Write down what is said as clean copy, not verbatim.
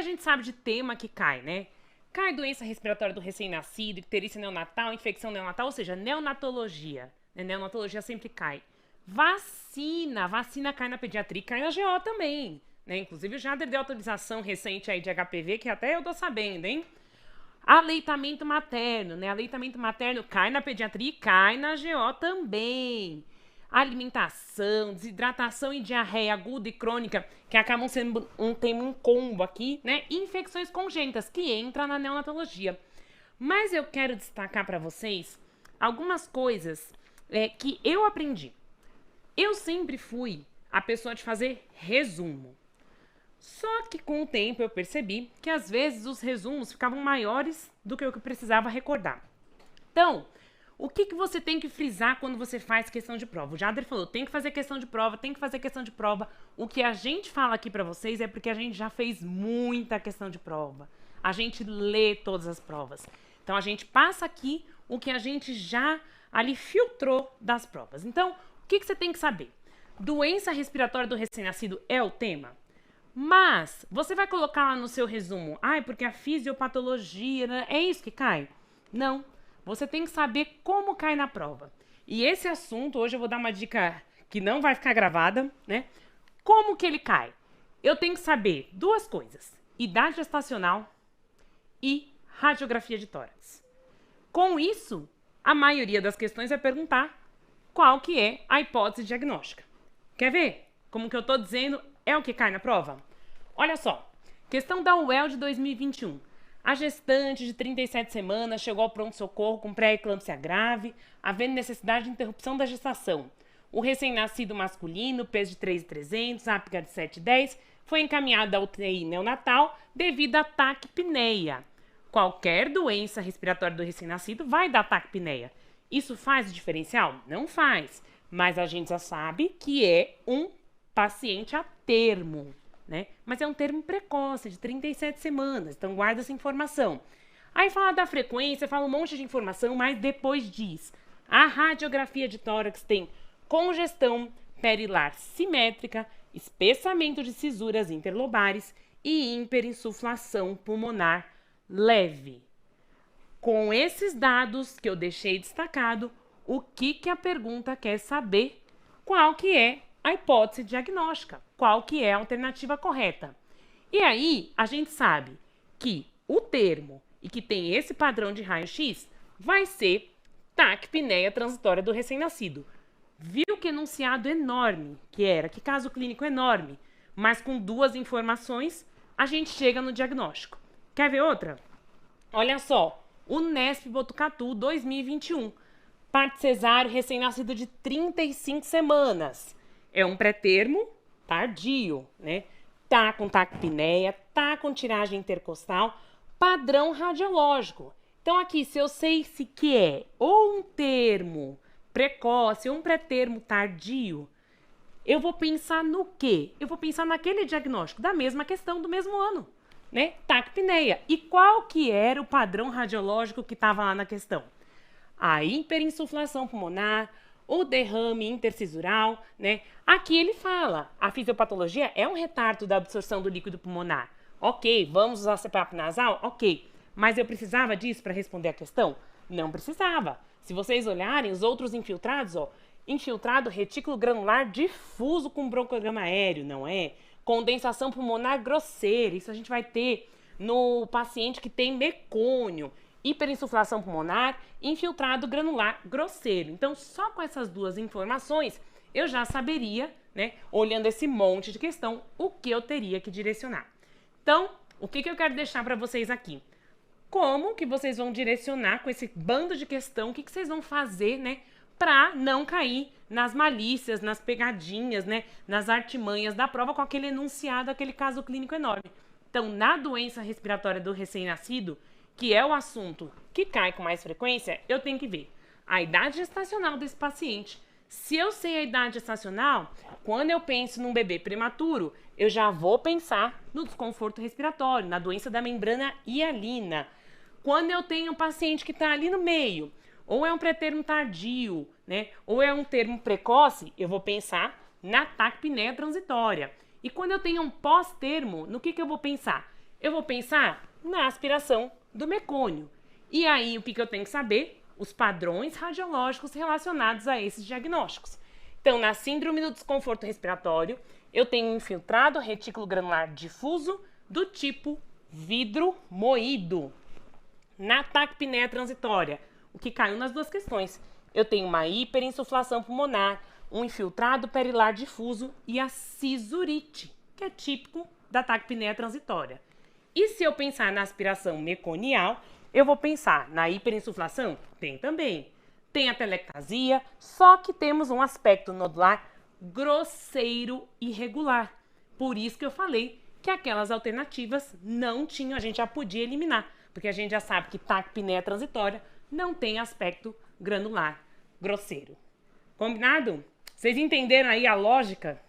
a gente sabe de tema que cai, né? Cai doença respiratória do recém-nascido, icterícia neonatal, infecção neonatal, ou seja, neonatologia. Neonatologia sempre cai. Vacina cai na pediatria e cai na GO também. Né? Inclusive o Jader deu autorização recente aí de HPV, que até eu tô sabendo, hein? Aleitamento materno, né? Aleitamento materno cai na pediatria e cai na GO também. Alimentação, desidratação e diarreia aguda e crônica, que acabam sendo um combo aqui, né? Infecções congênitas, que entra na neonatologia. Mas eu quero destacar para vocês algumas coisas que eu aprendi. Eu sempre fui a pessoa de fazer resumo. Só que com o tempo eu percebi que às vezes os resumos ficavam maiores do que eu precisava recordar. Então, o que você tem que frisar quando você faz questão de prova? O Jader falou, tem que fazer questão de prova, tem que fazer questão de prova. O que a gente fala aqui pra vocês é porque a gente já fez muita questão de prova. A gente lê todas as provas. Então, a gente passa aqui o que a gente já ali filtrou das provas. Então, o que você tem que saber? Doença respiratória do recém-nascido é o tema? Mas, você vai colocar lá no seu resumo, porque a fisiopatologia, né? É isso que cai? Não. Você tem que saber como cai na prova. E esse assunto, hoje eu vou dar uma dica que não vai ficar gravada, né? Como que ele cai? Eu tenho que saber duas coisas. Idade gestacional e radiografia de tórax. Com isso, a maioria das questões vai perguntar qual que é a hipótese diagnóstica. Quer ver? Como que eu tô dizendo, é o que cai na prova? Olha só, questão da UEL de 2021. A gestante de 37 semanas chegou ao pronto-socorro com pré-eclâmpsia grave, havendo necessidade de interrupção da gestação. O recém-nascido masculino, peso de 3.300, ápica de 7,10, foi encaminhado à UTI neonatal devido a taquipneia. Qualquer doença respiratória do recém-nascido vai dar taquipneia. Isso faz o diferencial? Não faz, mas a gente já sabe que é um paciente a termo. Né? Mas é um termo precoce, de 37 semanas, então guarda essa informação. Aí fala da frequência, fala um monte de informação, mas depois diz: a radiografia de tórax tem congestão perilar simétrica, espessamento de cisuras interlobares e hiperinsuflação pulmonar leve. Com esses dados que eu deixei destacado, o que a pergunta quer saber? Qual que é a hipótese diagnóstica, qual que é a alternativa correta. E aí, a gente sabe que o termo e que tem esse padrão de raio-x vai ser taquipneia transitória do recém-nascido. Viu que enunciado enorme que era, que caso clínico enorme, mas com duas informações a gente chega no diagnóstico. Quer ver outra? Olha só, o Nesp Botucatu 2021, parto cesáreo recém-nascido de 35 semanas. É um pré-termo tardio, né? Tá com taquipneia, tá com tiragem intercostal, padrão radiológico. Então aqui, se eu sei se que é ou um termo precoce ou um pré-termo tardio, eu vou pensar no quê? Eu vou pensar naquele diagnóstico da mesma questão do mesmo ano, né? Taquipneia. E qual que era o padrão radiológico que estava lá na questão? A hiperinsuflação pulmonar, o derrame intercisural, né? Aqui ele fala, a fisiopatologia é um retardo da absorção do líquido pulmonar. Ok, vamos usar CPAP nasal? Ok, mas eu precisava disso para responder a questão? Não precisava. Se vocês olharem os outros infiltrados, infiltrado retículo granular difuso com broncograma aéreo, não é? Condensação pulmonar grosseira, isso a gente vai ter no paciente que tem mecônio. Hiperinsuflação pulmonar, infiltrado granular grosseiro. Então, só com essas duas informações, eu já saberia, né, olhando esse monte de questão, o que eu teria que direcionar. Então, o que eu quero deixar para vocês aqui? Como que vocês vão direcionar com esse bando de questão, o que vocês vão fazer, né, para não cair nas malícias, nas pegadinhas, né, nas artimanhas da prova com aquele enunciado, aquele caso clínico enorme. Então, na doença respiratória do recém-nascido, que é o assunto que cai com mais frequência, eu tenho que ver a idade gestacional desse paciente. Se eu sei a idade gestacional, quando eu penso num bebê prematuro, eu já vou pensar no desconforto respiratório, na doença da membrana hialina. Quando eu tenho um paciente que está ali no meio, ou é um pré-termo tardio, né, ou é um termo precoce, eu vou pensar na taquipneia transitória. E quando eu tenho um pós-termo, no que eu vou pensar? eu vou pensar na aspiração do mecônio. E aí, o que eu tenho que saber? Os padrões radiológicos relacionados a esses diagnósticos. Então, na síndrome do desconforto respiratório, eu tenho um infiltrado retículo granular difuso do tipo vidro moído. Na taquipneia transitória, o que caiu nas duas questões, eu tenho uma hiperinsuflação pulmonar, um infiltrado perilar difuso e a cisurite, que é típico da taquipneia transitória. E se eu pensar na aspiração meconial, eu vou pensar na hiperinsuflação? Tem também. Tem a telectasia, só que temos um aspecto nodular grosseiro e irregular. Por isso que eu falei que aquelas alternativas não tinham, a gente já podia eliminar, porque a gente já sabe que taquipneia transitória não tem aspecto granular grosseiro. Combinado? Vocês entenderam aí a lógica